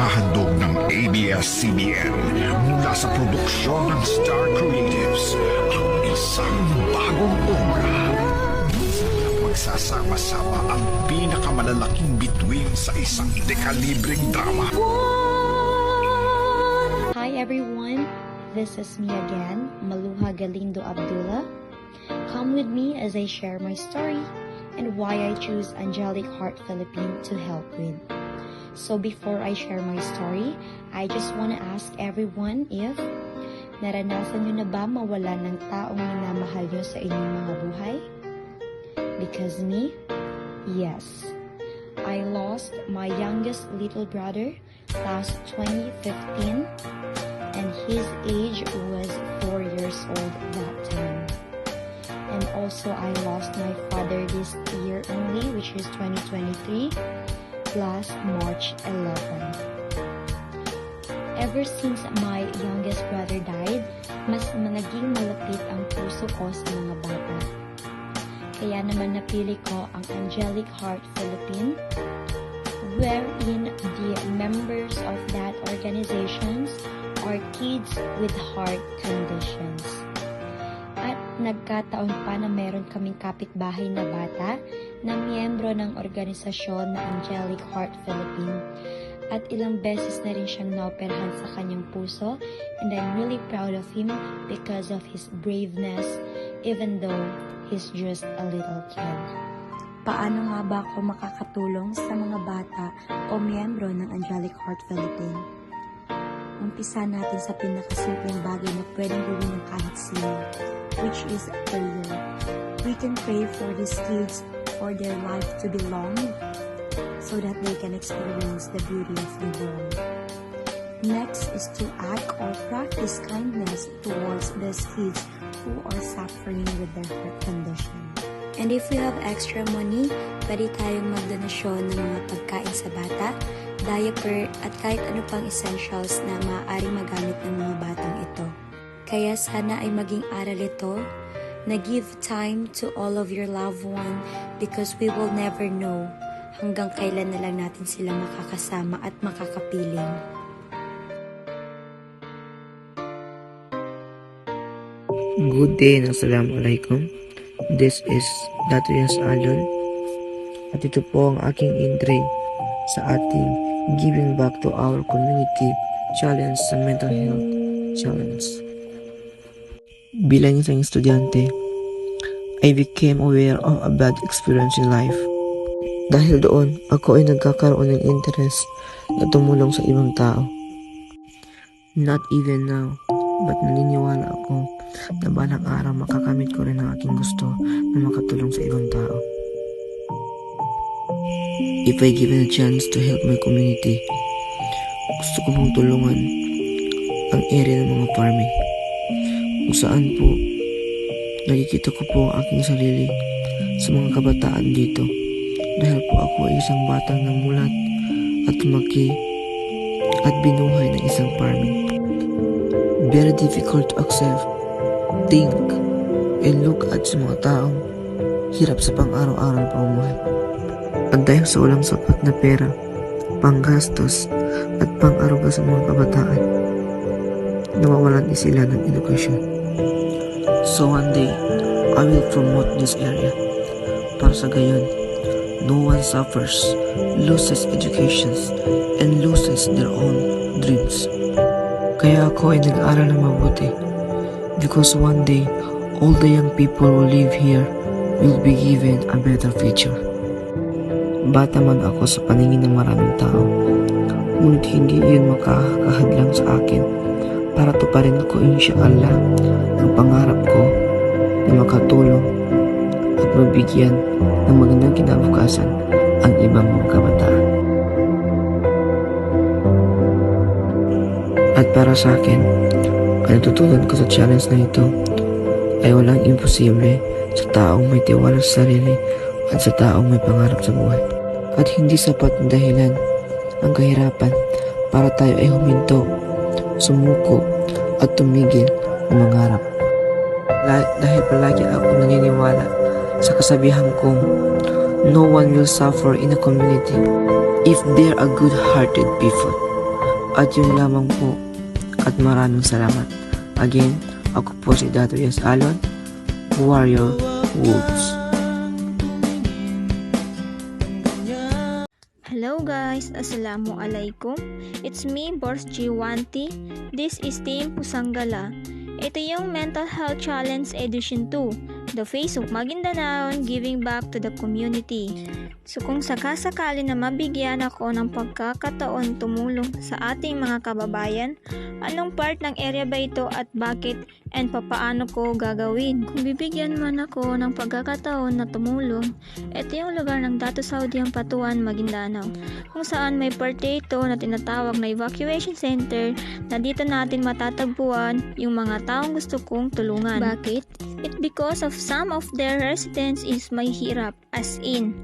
Ipinahahandog ng ABS-CBN mula sa produksyon ng Star Creatives ang isang bagong obra. Magsasama-sama ang pinakamalalaking bituin sa isang dekalibreng drama. Hi everyone, this is me again, Maluha Galindo Abdullah. Come with me as I share my story and why I choose Angelic Heart Philippine to help with. So before I share my story, I just want to ask everyone if naranasan nyo na ba mawalan ng taong minamahal nyo sa inyong mga buhay? Because me, yes. I lost my youngest little brother last 2015 and his age was 4 years old that time. And also I lost my father this year only, which is 2023, last March 11. Ever since my youngest brother died, mas naging malapit ang puso ko sa mga bata. Kaya naman napili ko ang Angelic Heart Philippine, wherein the members of that organizations are kids with heart conditions. At nagkataon pa na meron kaming kapitbahay na bata na miyembro ng organisasyon na Angelic Heart Philippine. At ilang beses na rin siyang naoperahan sa kanyang puso, and I'm really proud of him because of his braveness even though he's just a little kid. Paano nga ba ako makakatulong sa mga bata o miyembro ng Angelic Heart Philippine? Umpisa natin sa pinakasimpleng bagay na pwedeng gawin ng kahit sino, which is prayer. We can pray for these kids for their life to be long so that they can experience the beauty of the world. Next is to act or practice kindness towards these kids who are suffering with their heart condition. And if we have extra money, pwede tayong magdonasyon ng mga pagkain sa bata, diaper, at kahit ano pang essentials na maaaring magamit ng mga batang ito. Kaya sana ay maging aral ito na give time to all of your loved one because we will never know hanggang kailan na lang natin sila makakasama at makakapiling. Good day and Assalamualaikum. This is Datrias Alon at ito po ang aking entry sa ating Giving Back to Our Community Challenge sa Mental Health Challenge. Bilang isang estudyante, I became aware of a bad experience in life. Dahil doon, ako ay nagkakaroon ng interest na tumulong sa ibang tao. Not even now, but naniniwala ako na balang araw makakamit ko rin ang aking gusto na makatulong sa ibang tao. If I given a chance to help my community, gusto ko pong tulungan ang area ng mga farming, kung saan po nakikita ko po ang aking sarili sa mga kabataan dito, dahil po ako ay isang batang namulat at lumaki at binuhay ng isang farming. Very difficult to accept, think, and look at sa mga taong hirap sa pang-araw-araw na pamumuhay. At dahil sa walang sapat na pera, panggastos, at pang-aruga sa mga kabataan, nawawalan din sila ng edukasyon. So one day, I will promote this area para sa gayon, no one suffers, loses educations, and loses their own dreams. Kaya ako ay nag-aaral ng mabuti because one day, all the young people who live here will be given a better future. Bata man ako sa paningin ng maraming tao, ngunit hindi iyon makakahadlang sa akin para tuparin ko insyaAllah ang pangarap ko na makatulong at mabigyan ng magandang kinabukasan ang ibang mga kabataan. At para sa akin, ang natutunan ko sa challenge na ito ay walang imposible sa taong may tiwala sa sarili at sa taong may pangarap sa buhay. At hindi sapat na dahilan ang kahirapan para tayo ay huminto, sumuko at tumigil na mangarap. Dahil palagi ako naniniwala sa kasabihan kong no one will suffer in a community if they're a good-hearted people. At yun lamang po. At maraming salamat. Again, ako po si Dato Yes Alon, Warrior Wolves. Hello guys, Assalamualaikum. It's me, Bors G1T. This is Team Pusanggala. Ito yung Mental Health Challenge Edition 2, The Face of Maguindanao, Giving Back to the Community. So kung sakasakali na mabigyan ako ng pagkakataon tumulong sa ating mga kababayan, anong part ng area ba ito at bakit and papaano ko gagawin? Kung bibigyan man ako ng pagkakataon na tumulong, ito yung lugar ng Dato Saudiang Patuan, Maguindanao, kung saan may parte ito na tinatawag na evacuation center na dito natin matatagpuan yung mga taong gusto kong tulungan. Bakit? It's because of some of their residents is mahirap, as in,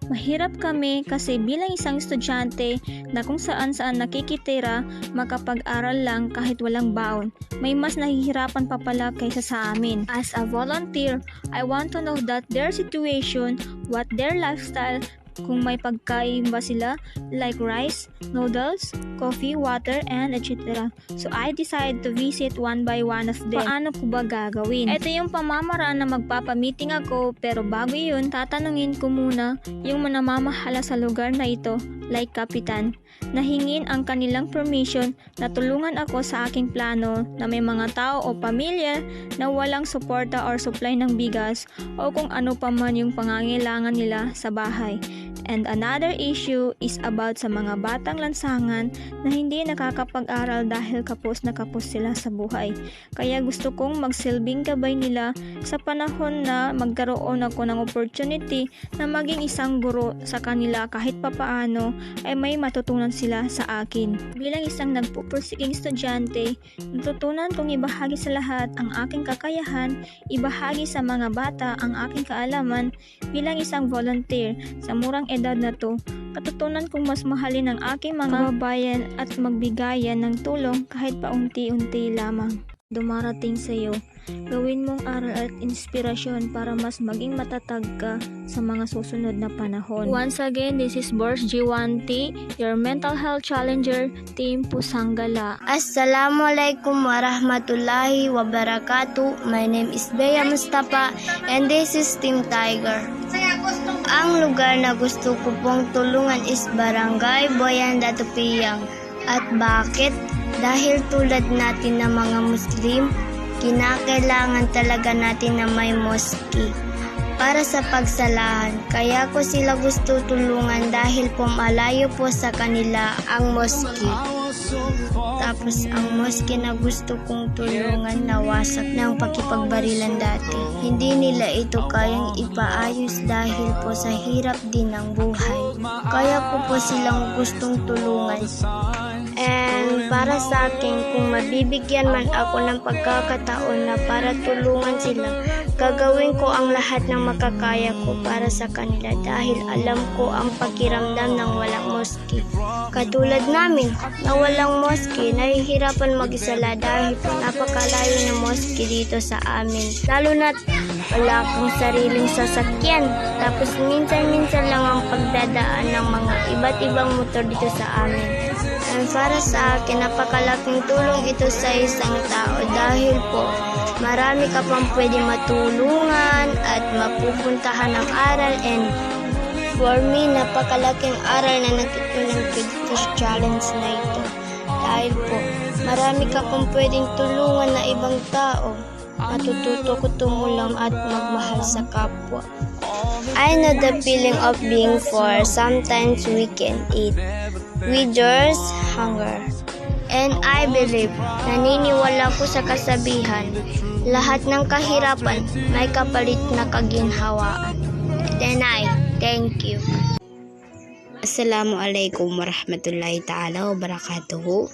mahirap kami kasi bilang isang estudyante na kung saan-saan nakikitira, makapag-aral lang kahit walang baon, may mas nahihirapan pa pala kaysa sa amin. As a volunteer, I want to know that their situation, what their lifestyle, kung may pagkain ba sila like rice, noodles, coffee, water, and etc. So I decide to visit one by one of them. Paano ko ba gagawin? Ito yung pamamaraan na magpapamiting ako, pero bago yun, tatanungin ko muna yung manamamahala sa lugar na ito, like kapitan, na hingin ang kanilang permission na tulungan ako sa aking plano na may mga tao o pamilya na walang suporta or supply ng bigas o kung ano pa man yung pangangailangan nila sa bahay. And another issue is about sa mga batang lansangan na hindi nakakapag-aral dahil kapos na kapos sila sa buhay. Kaya gusto kong magsilbing gabay nila sa panahon na magkaroon ako ng opportunity na maging isang guro sa kanila kahit papaano ay may matutunan sila sa akin. Bilang isang nagpupursiging estudyante, natutunan kong ibahagi sa lahat ang aking kakayahan, ibahagi sa mga bata ang aking kaalaman bilang isang volunteer sa murang edad na to. Katutunan kong mas mahalin ang aking mga kababayan at magbigayan ng tulong kahit paunti-unti lamang. Dumarating sa iyo, gawin mong aral at inspirasyon para mas maging matatag ka sa mga susunod na panahon. Once again, this is Bors G1T, your mental health challenger, Team Pusanggala. Assalamualaikum warahmatullahi wabarakatuh. My name is Bea Mustafa and this is Team Tiger. Ang lugar na gusto ko pong tulungan is Barangay Boyanda Tupiyang. At bakit? Dahil tulad natin na mga Muslim, kinakailangan talaga natin na may mosque para sa pagsalahan. Kaya ko sila gusto tulungan dahil po malayo po sa kanila ang mosque. Tapos ang mosque na gusto kong tulungan nawasak ng pakipagbarilan dati. Hindi nila ito kayang ipaayos dahil po sa hirap din ng buhay. Kaya ko po silang gustong tulungan. And para sa akin, kung mabibigyan man ako ng pagkakataon na para tulungan sila, gagawin ko ang lahat ng makakaya ko para sa kanila dahil alam ko ang pakiramdam ng walang mosque. Katulad namin, na walang mosque, nahihirapan mag-isala dahil po napakalayo ng mosque dito sa amin. Lalo na't wala akong sariling sasakyan. Tapos minsan-minsan lang ang pagdadaan ng mga iba't ibang motor dito sa amin. And para sa akin, napakalaking tulong ito sa isang tao dahil po marami ka pang pwede matulungan at mapupuntahan ng aral. And for me, napakalaking aral na natutunan ko dito sa challenge na ito. Dahil po, marami ka pang pwedeng tulungan na ibang tao. Natututo ko tumulong at magmahal sa kapwa. I know the feeling of being poor. Sometimes we can eat. We just hunger. And I believe, naniniwala ko sa kasabihan, lahat ng kahirapan may kapalit na kaginhawaan. Then I thank you. Assalamualaikum warahmatullahi ta'ala wabarakatuhu.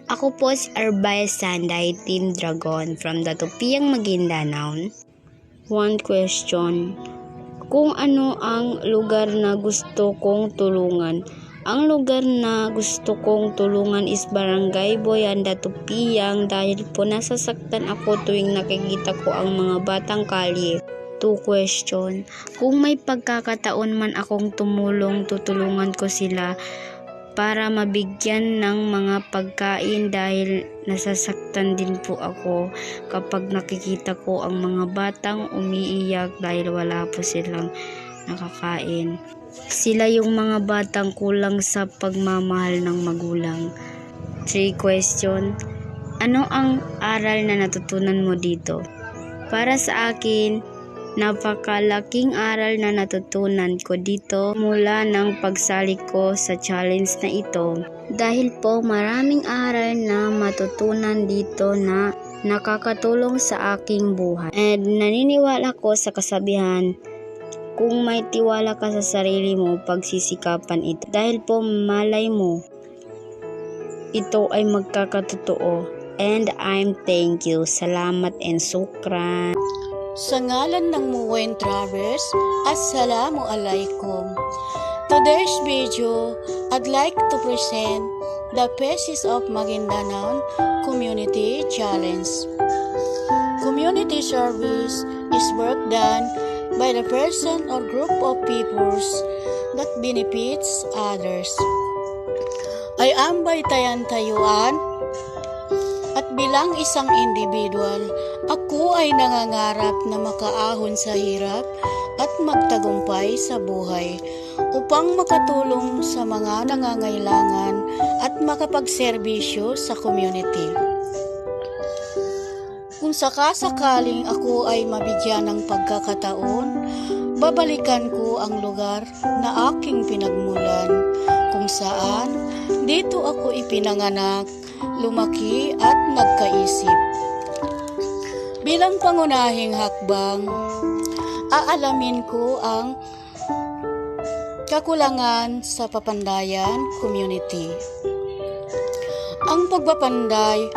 Ako po si Arbaya Sanday, Team Dragon from the Tupiyang Maguindanao. One question, kung ano ang lugar na gusto kong tulungan? Ang lugar na gusto kong tulungan is Barangay Boyanda Tupiyang dahil po nasasaktan ako tuwing nakikita ko ang mga batang kalye. 2 question, kung may pagkakataon man akong tumulong, tutulungan ko sila para mabigyan ng mga pagkain dahil nasasaktan din po ako kapag nakikita ko ang mga batang umiiyak dahil wala po silang nakakain. Sila yung mga batang kulang sa pagmamahal ng magulang. 3 question. Ano ang aral na natutunan mo dito? Para sa akin, napakalaking aral na natutunan ko dito mula ng pagsali ko sa challenge na ito. Dahil po maraming aral na matutunan dito na nakakatulong sa aking buhay. And naniniwala ko sa kasabihan, kung may tiwala ka sa sarili mo, pagsisikapan ito. Dahil po malay mo, ito ay magkakatotoo. And I'm thank you. Salamat and sukran. Sa ngalan ng Muwen Travers, Assalamu alaikum. Today's video, I'd like to present the Faces of Maguindanao Community Challenge. Community service is work done by the person or group of peoples that benefits others. I am Baytayan Tayuan at bilang isang individual, ako ay nangangarap na makaahon sa hirap at magtagumpay sa buhay upang makatulong sa mga nangangailangan at makapagserbisyo sa community. Kung sakasakaling ako ay mabigyan ng pagkakataon, babalikan ko ang lugar na aking pinagmulan, kung saan dito ako ipinanganak, lumaki at nagkaisip. Bilang pangunahing hakbang, aalamin ko ang kakulangan sa Papandayan community. Ang pagpapanday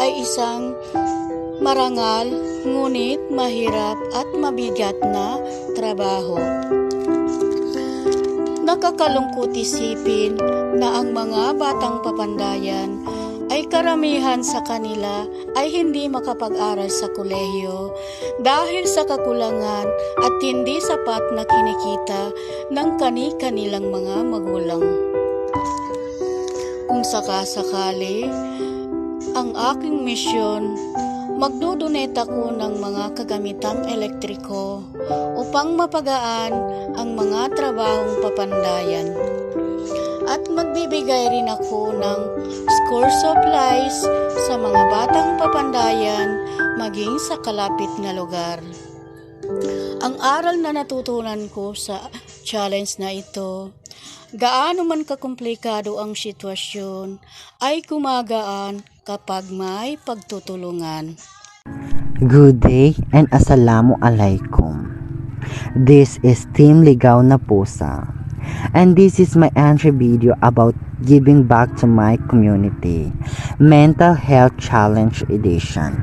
ay isang marangal, ngunit mahirap at mabigat na trabaho. Nakakalungkot isipin na ang mga batang Papandayan ay karamihan sa kanila ay hindi makapag-aral sa kolehiyo dahil sa kakulangan at hindi sapat na kinikita ng kani-kanilang mga magulang. Kung sakasakali, ang aking misyon, magdodonate ako ng mga kagamitang elektriko upang mapagaan ang mga trabahong Papandayan. At magbibigay rin ako ng school supplies sa mga batang Papandayan maging sa kalapit na lugar. Ang aral na natutunan ko sa challenge na ito, gaano man kakomplikado ang sitwasyon, ay kumagaan kapag may pagtutulungan. Good day and Assalamu alaikum. This is Team Ligaw na Pusa. And this is my entry video about giving back to my community, Mental Health Challenge Edition.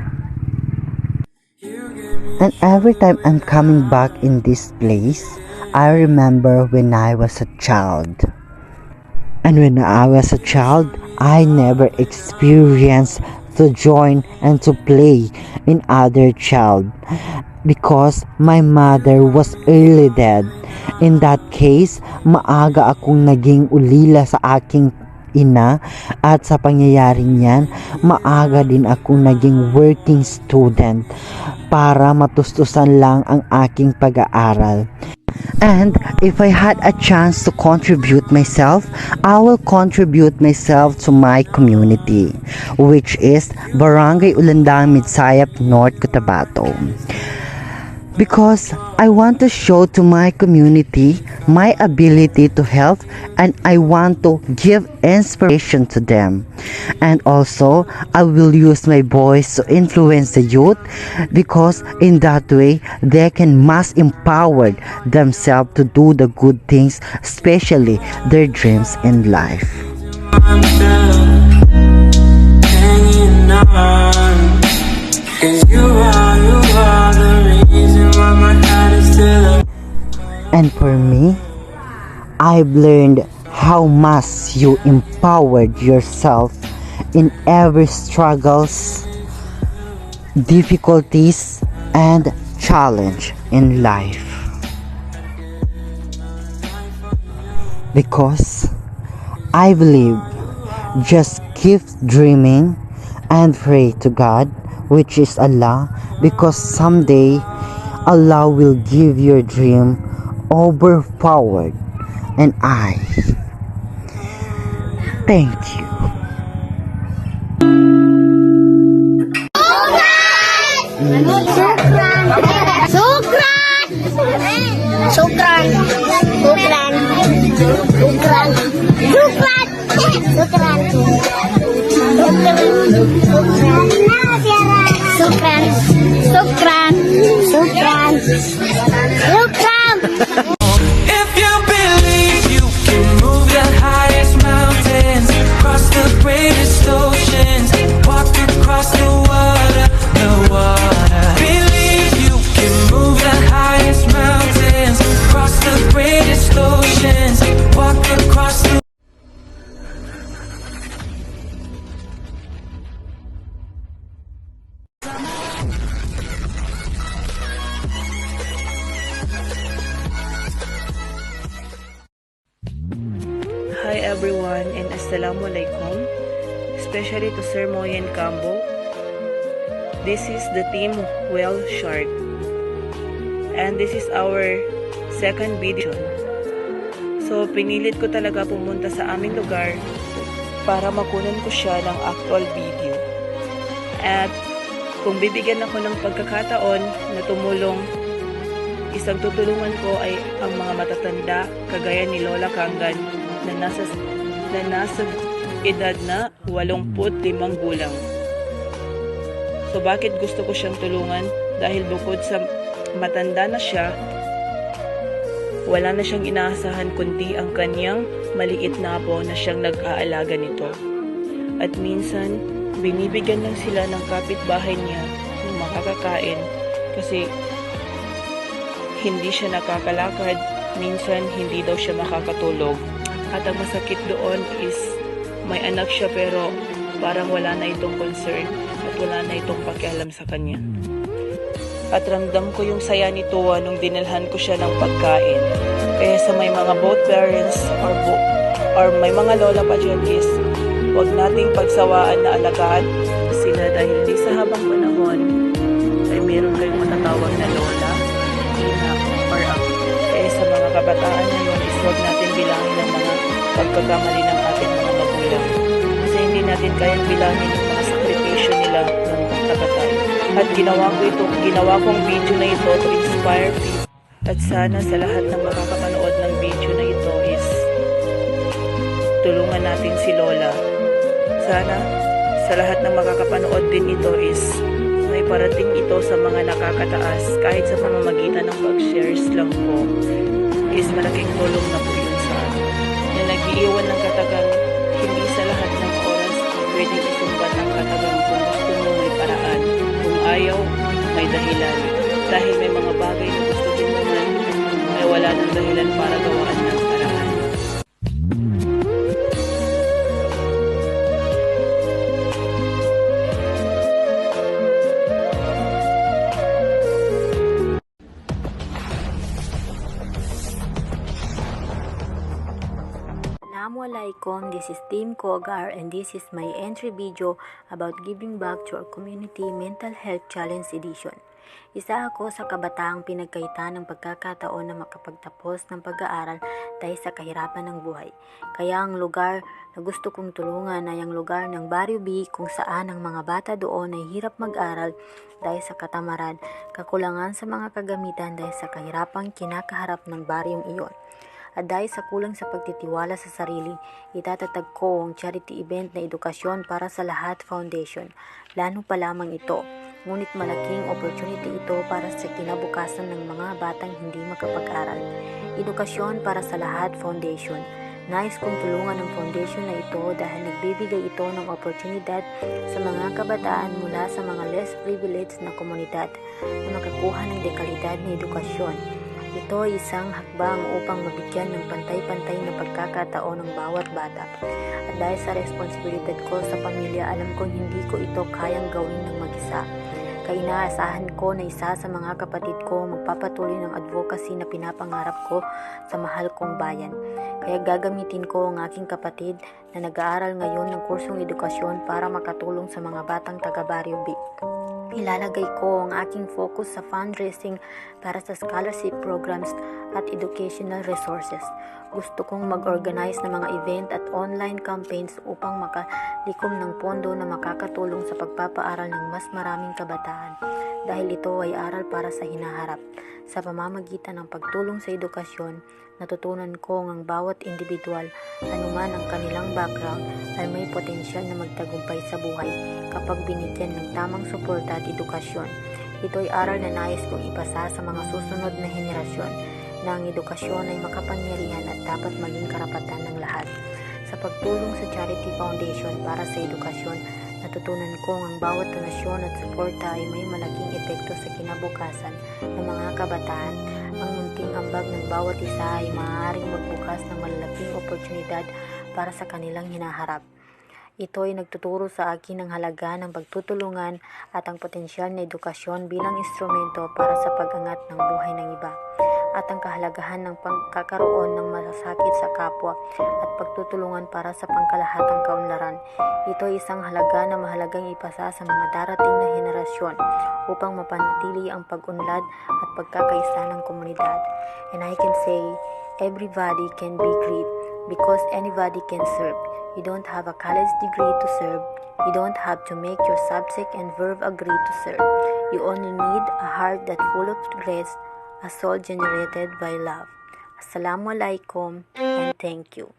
And every time I'm coming back in this place, I remember when I was a child. And when I was a child, I never experienced to join and to play in other child because my mother was early dead. In that case, maaga akong naging ulila sa aking ina at sa pangyayaring yan, maaga din akong naging working student para matustusan lang ang aking pag-aaral. And if I had a chance to contribute myself, I will contribute myself to my community, which is Barangay Ulandang, Midsayap, North Cotabato. Because I want to show to my community my ability to help, and I want to give inspiration to them. And also, I will use my voice to influence the youth, because in that way, they can mass empower themselves to do the good things, especially their dreams in life. I'm still hanging on, 'cause you are the reason why my heart is still up. And for me, I've learned how much you empowered yourself in every struggles, difficulties, and challenge in life. Because I believe. Just keep dreaming and pray to God, which is Allah, because someday Allah will give your dream overpowered. And I thank you. If you believe you can move the highest mountains, cross the greatest oceans, walk across the water. Believe you can move the highest mountains, cross the greatest oceans, walk across the Hi everyone and Assalamualaikum, especially to Sir Moyen Cambo. This is the team Whale Shark and this is our second video. So pinilit ko talaga pumunta sa aming lugar para makunan ko siya ng actual video. At kung bibigyan ako ng pagkakataon na tumulong, isang tutulungan ko ay ang mga matatanda kagaya ni Lola Kangan na nasa edad na 85 gulang. So bakit gusto ko siyang tulungan? Dahil bukod sa matanda na siya, wala na siyang inaasahan kundi ang kanyang maliit na apo na siyang nag-aalaga nito. At minsan, binibigyan lang sila ng kapitbahay niya ng makakakain kasi hindi siya nakakalakad, minsan hindi daw siya makakatulog. At ang masakit doon is may anak siya pero parang wala na itong concern at wala na itong pakialam sa kanya. At ramdam ko yung saya ni Tuwa nung dinalhan ko siya ng pagkain. Kaya sa may mga both parents or may mga lola pa dyan is huwag nating pagsawaan na alagaan sila dahil di sa habang panahon ay meron kayong matatawag na lola, ina, or ako. Kaya sa mga kabataan ngayon is huwag natin bilangin ang mga pagkakamali ng ating mga magulang. Kasi hindi natin kayang bilangin yung mga sakripisyo nila ng pagkakatay. At ginawa kong video na ito to inspire people. At sana sa lahat ng makakapanood ng video na ito is tulungan natin si Lola. Sana sa lahat ng makakapanood din ito is may parating ito sa mga nakakataas kahit sa pamamagitan ng pag-shares lang po is malaking tulong na po yun sa atin. Na nag-iiwan ng katagang hindi sa lahat ng oras pwedeng isumbat ang katagang kung gusto mo may paraan. Kung ayaw, may dahilan. Dahil may mga bagay na gusto din naman ay wala ng dahilan para gawaan ng paraan. Assalamualaikum, this is Team Kogar and this is my entry video about giving back to our community Mental Health Challenge Edition. Isa ako sa kabataang pinagkaitan ng pagkakataon na makapagtapos ng pag-aaral dahil sa kahirapan ng buhay. Kaya ang lugar na gusto kong tulungan ay ang lugar ng Barrio B kung saan ang mga bata doon ay hirap mag-aral dahil sa katamaran, kakulangan sa mga kagamitan dahil sa kahirapang kinakaharap ng baryong iyon. At dahil sa kulang sa pagtitiwala sa sarili, itatatag ko ang charity event na Edukasyon para sa Lahat Foundation. Plano pa lamang ito, ngunit malaking opportunity ito para sa kinabukasan ng mga batang hindi makapag-aral. Edukasyon para sa Lahat Foundation. Nais kong tulungan ang foundation na ito dahil nagbibigay ito ng oportunidad sa mga kabataan mula sa mga less privileged na komunidad na makakuha ng dekalidad na edukasyon. Ito ay isang hakbang upang mabigyan ng pantay-pantay na pagkakataon ng bawat bata. At dahil sa responsibilidad ko sa pamilya, alam kong hindi ko ito kayang gawin ng mag-isa. Kaya inaasahan ko na isa sa mga kapatid ko magpapatuloy ng advocacy na pinapangarap ko sa mahal kong bayan. Kaya gagamitin ko ang aking kapatid na nag-aaral ngayon ng kursong edukasyon para makatulong sa mga batang taga Barrio B. Ilalagay ko ang aking focus sa fundraising para sa scholarship programs at educational resources. Gusto kong mag-organize ng mga event at online campaigns upang makalikom ng pondo na makakatulong sa pagpapaaral ng mas maraming kabataan dahil ito ay aral para sa hinaharap. Sa pamamagitan ng pagtulong sa edukasyon, natutunan ko ang bawat individual, anuman ang kanilang background, ay may potensyal na magtagumpay sa buhay kapag binigyan ng tamang suporta at edukasyon. Ito ay aral na nais kong ipasa sa mga susunod na henerasyon na ang edukasyon ay makapangyarihan at dapat maging karapatan ng lahat. Sa pagtulong sa Charity Foundation para sa edukasyon, natutunan kong ang bawat donasyon at suporta ay may malaking epekto sa kinabukasan ng mga kabataan. Ang munting ambag ng bawat isa ay maaaring magbukas ng malalaking oportunidad para sa kanilang hinaharap. Ito ay nagtuturo sa akin ng halaga ng pagtutulungan at ang potensyal na edukasyon bilang instrumento para sa pag-angat ng buhay ng iba, at ang kahalagahan ng pagkakaroon ng malasakit sa kapwa at pagtutulungan para sa pangkalahatang kaunlaran. Ito ay isang halaga na mahalagang ipasa sa mga darating na henerasyon upang mapanatili ang pag-unlad at pagkakaisa ng komunidad. And I can say, everybody can be great because anybody can serve. You don't have a college degree to serve. You don't have to make your subject and verb agree to serve. You only need a heart that's full of grace, a soul generated by love. Assalamualaikum and thank you.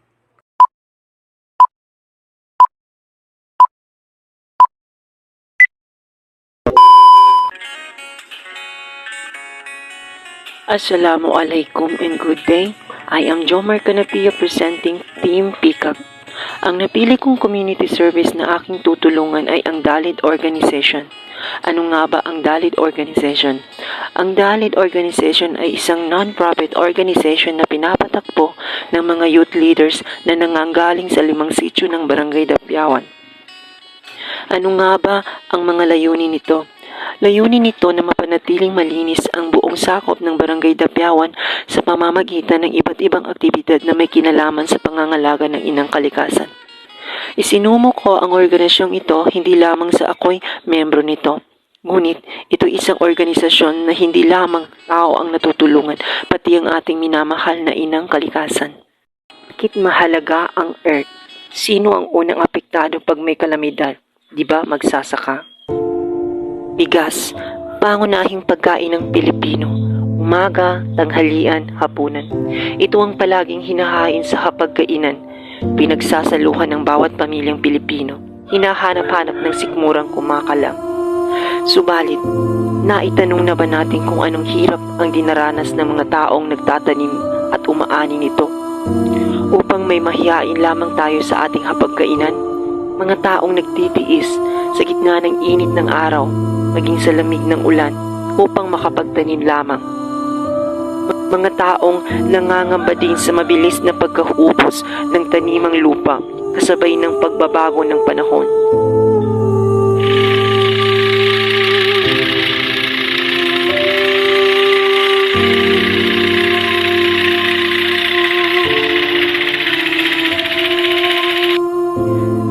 Assalamualaikum and good day. I am Jomar Canapia presenting Team Peacock. Ang napili kong community service na aking tutulungan ay ang DALID Organization. Ano nga ba ang DALID Organization? Ang DALID Organization ay isang non-profit organization na pinapatakbo ng mga youth leaders na nanganggaling sa 5 sitio ng Barangay Dapiawan. Ano nga ba ang mga layunin nito? Layunin nito na mapanatiling malinis ang buong sakop ng Barangay Dapiawan sa pamamagitan ng iba't ibang aktibidad na may kinalaman sa pangangalaga ng inang kalikasan. Isinumo ko ang organisasyong ito hindi lamang sa ako'y membro nito. Ngunit ito isang organisasyon na hindi lamang tao ang natutulungan, pati ang ating minamahal na inang kalikasan. Bakit mahalaga ang Earth? Sino ang unang apektado pag may kalamidad? Di ba magsasaka? Bigas, pangunahing pagkain ng Pilipino. Umaga, tanghalian, hapunan. Ito ang palaging hinahain sa hapagkainan. Pinagsasaluhan ng bawat pamilyang Pilipino. Hinahanap-hanap ng sikmurang kumakalam. Subalit, naitanong na ba natin kung anong hirap ang dinaranas ng mga taong nagtatanim at umaani nito? Upang may mahiyain lamang tayo sa ating hapagkainan, mga taong nagtitiis sa gitna ng init ng araw, maging sa lamig ng ulan, upang makapagtanim lamang. Mga taong nangangamba din sa mabilis na pagkaubos ng tanimang lupa, kasabay ng pagbabago ng panahon.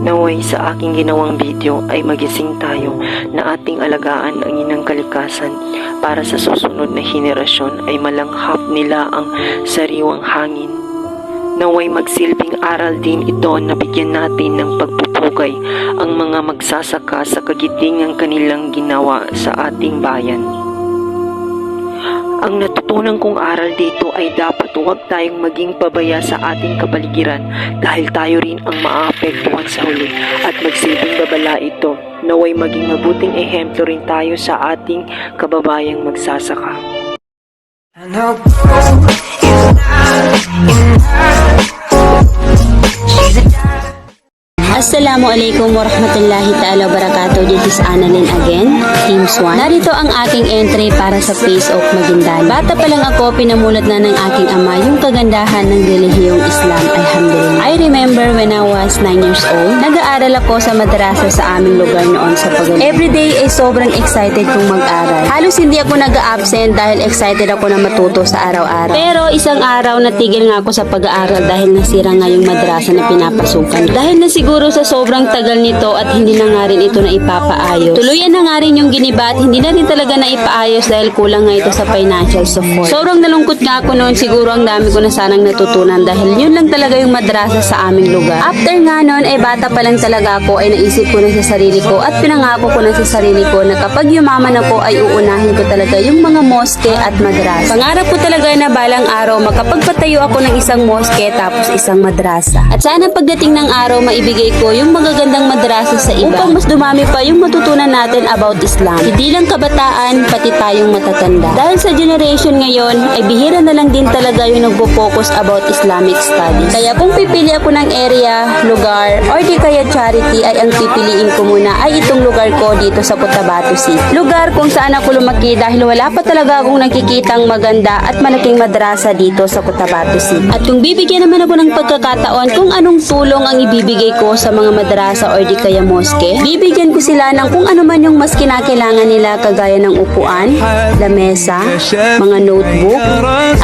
Naway sa aking ginawang video ay magising tayo na ating alagaan ang inang kalikasan para sa susunod na henerasyon ay malanghap nila ang sariwang hangin. Naway magsilbing aral din ito na bigyan natin ng pagpupugay ang mga magsasaka sa kagitingang kanilang ginawa sa ating bayan. Ang natutunan kong aral dito ay dapat huwag tayong maging pabaya sa ating kapaligiran dahil tayo rin ang maapektuhan sa huli at magsilbing babala ito. Naway maging mabuting ehemplo rin tayo sa ating kababayang magsasaka. Assalamualaikum warahmatullahi ta'ala wabarakatuh. This is Annalyn again, Team Swan. Narito ang aking entry para sa Face of Maguindanao. Bata pa lang ako, pinamulat na ng aking ama yung kagandahan ng relihiyong Islam. Alhamdulillah. I remember when I was 9 years old, nag-aaral ako sa madrasa sa aming lugar noon sa Pagano. Everyday ay sobrang excited kong mag-aral. Halos hindi ako nag-absent dahil excited ako na matuto sa araw-araw. Pero isang araw natigil nga ako sa pag-aaral dahil nasira nga yung madrasa na pinapasukan. Dahil na siguro sa sobrang tagal nito at hindi na nga rin ito na ipapaayos. Tuluyan na nga rin yung giniba at hindi na rin talaga na ipaayos dahil kulang nga ito sa financial support. Sobrang nalungkot nga ako noon, siguro ang dami ko na sanang natutunan dahil yun lang talaga yung madrasa sa aming lugar. After nga noon ay bata pa lang talaga ako ay naisip ko na sa sarili ko at pinangako ko na sa sarili ko na kapag yumaman ako ay uunahin ko talaga yung mga moske at madrasa. Pangarap ko talaga na balang araw makapagpatayo ako ng isang moske tapos isang madrasa. At sana pagdating ng araw maibigay ko yung magagandang madrasa sa iba upang mas dumami pa yung matutunan natin about Islam. Hindi lang kabataan, pati tayong matatanda. Dahil sa generation ngayon, ay bihira na lang din talaga yung nagpo-focus about Islamic studies. Kaya kung pipili ako ng area, lugar, or di kaya charity, ay ang pipiliin ko muna ay itong lugar ko dito sa Cotabato City. Lugar kung saan ako lumaki dahil wala pa talaga akong nakikitang maganda at malaking madrasa dito sa Cotabato City. At kung bibigyan naman ako ng pagkakataon kung anong tulong ang ibibigay ko sa mga madrasa or di kaya moske, bibigyan ko sila ng kung ano man yung mas kinakailangan nila kagaya ng upuan, lamesa, mga notebook,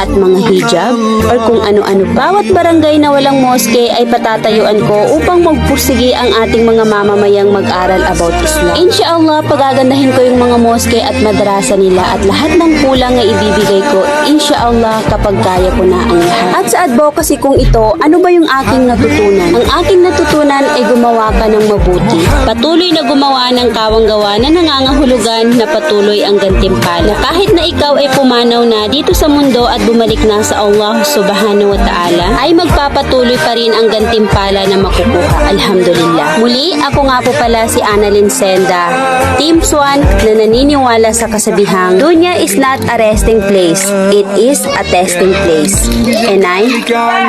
at mga hijab, or kung ano-ano. Bawat barangay na walang moske ay patatayuan ko upang magpursige ang ating mga mamamayang mag-aral about Islam. Insyaallah, pagagandahin ko yung mga moske at madrasa nila at lahat ng kulang ay ibibigay ko, insyaallah, kapag kaya ko na ang lahat. At sa advocacy kong ito, ano ba yung aking natutunan? Ang aking natutunan ay gumawa ka ng mabuti. Patuloy na gumawa ng kawang-gawa na nangangahulugan na patuloy ang gantimpala. Kahit na ikaw ay pumanaw na dito sa mundo at bumalik na sa Allah subhanahu wa ta'ala, ay magpapatuloy pa rin ang gantimpala na makukuha. Alhamdulillah. Muli, ako nga po pala si Annalyn Senda, Team Swan, na naniniwala sa kasabihang, Dunya is not a resting place. It is a testing place. And I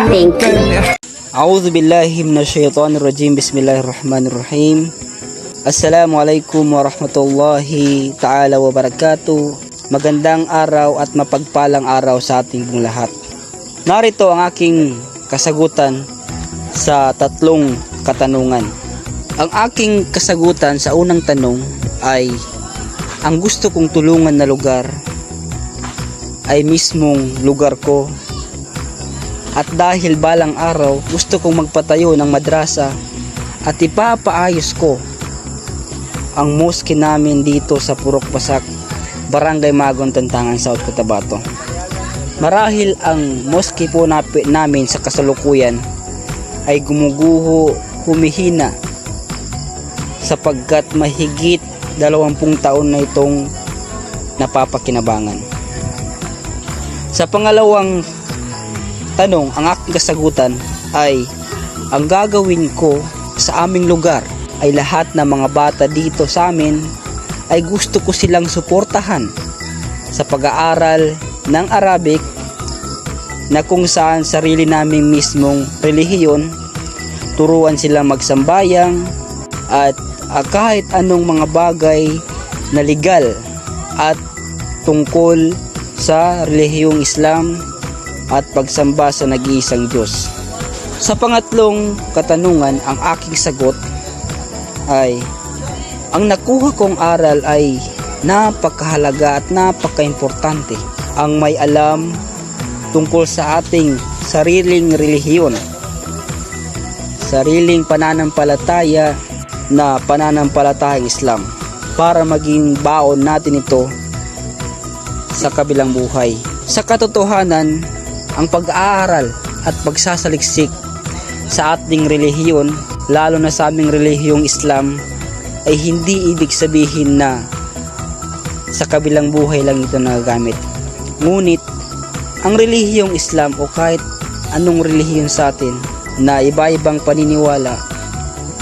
thank you. A'udzu billahi minasyaitonir rajim. Bismillahirrahmanirrahim. Assalamualaikum warahmatullahi ta'ala wabarakatuh. Magandang araw at mapagpalang araw sa ating pong lahat. Narito ang aking kasagutan sa tatlong katanungan. Ang aking kasagutan sa unang tanong ay ang gusto kong tulungan na lugar ay mismong lugar ko. At dahil balang araw gusto kong magpatayo ng madrasa at ipapaayos ko ang mosque namin dito sa Purok Basak, Barangay Magon, Tantangan, South Cotabato. Marahil ang mosque po namin sa kasalukuyan ay gumuguho, humihina sapagkat mahigit 20 taon na itong napapakinabangan. Sa pangalawang tanong, ang aking kasagutan ay ang gagawin ko sa aming lugar ay lahat ng mga bata dito sa amin ay gusto ko silang suportahan sa pag-aaral ng Arabic na kung saan sarili namin mismong relihiyon, turuan silang magsambayang at kahit anong mga bagay na legal at tungkol sa relihiyong Islam at pagsamba sa nag-iisang Diyos. Sa pangatlong katanungan, ang aking sagot ay ang nakuha kong aral ay napakahalaga at napaka-importante. Ang may alam tungkol sa ating sariling relihiyon, sariling pananampalataya na pananampalatayang Islam para maging baon natin ito sa kabilang buhay. Sa katotohanan, ang pag-aaral at pagsasaliksik sa ating relihiyon, lalo na sa aming relihiyong Islam, ay hindi ibig sabihin na sa kabilang buhay lang ito nagagamit. Ngunit, ang relihiyong Islam o kahit anong relihiyon sa atin na iba-ibang paniniwala,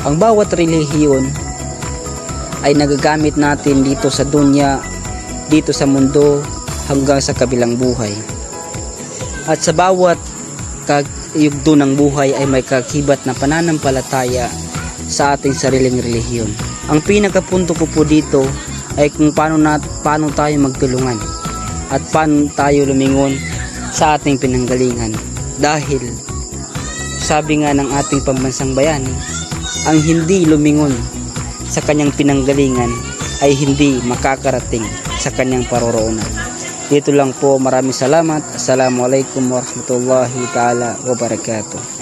ang bawat relihiyon ay nagagamit natin dito sa dunya, dito sa mundo, hanggang sa kabilang buhay. At sa bawat yugto ng buhay ay may kakibat na pananampalataya sa ating sariling relihiyon. Ang pinakapunto ko po dito ay kung paano tayo magtulungan at paano tayo lumingon sa ating pinanggalingan. Dahil sabi nga ng ating pambansang bayani, ang hindi lumingon sa kanyang pinanggalingan ay hindi makakarating sa kanyang paroroonan. Dito lang po, maraming salamat. Assalamualaikum warahmatullahi ta'ala wabarakatuh.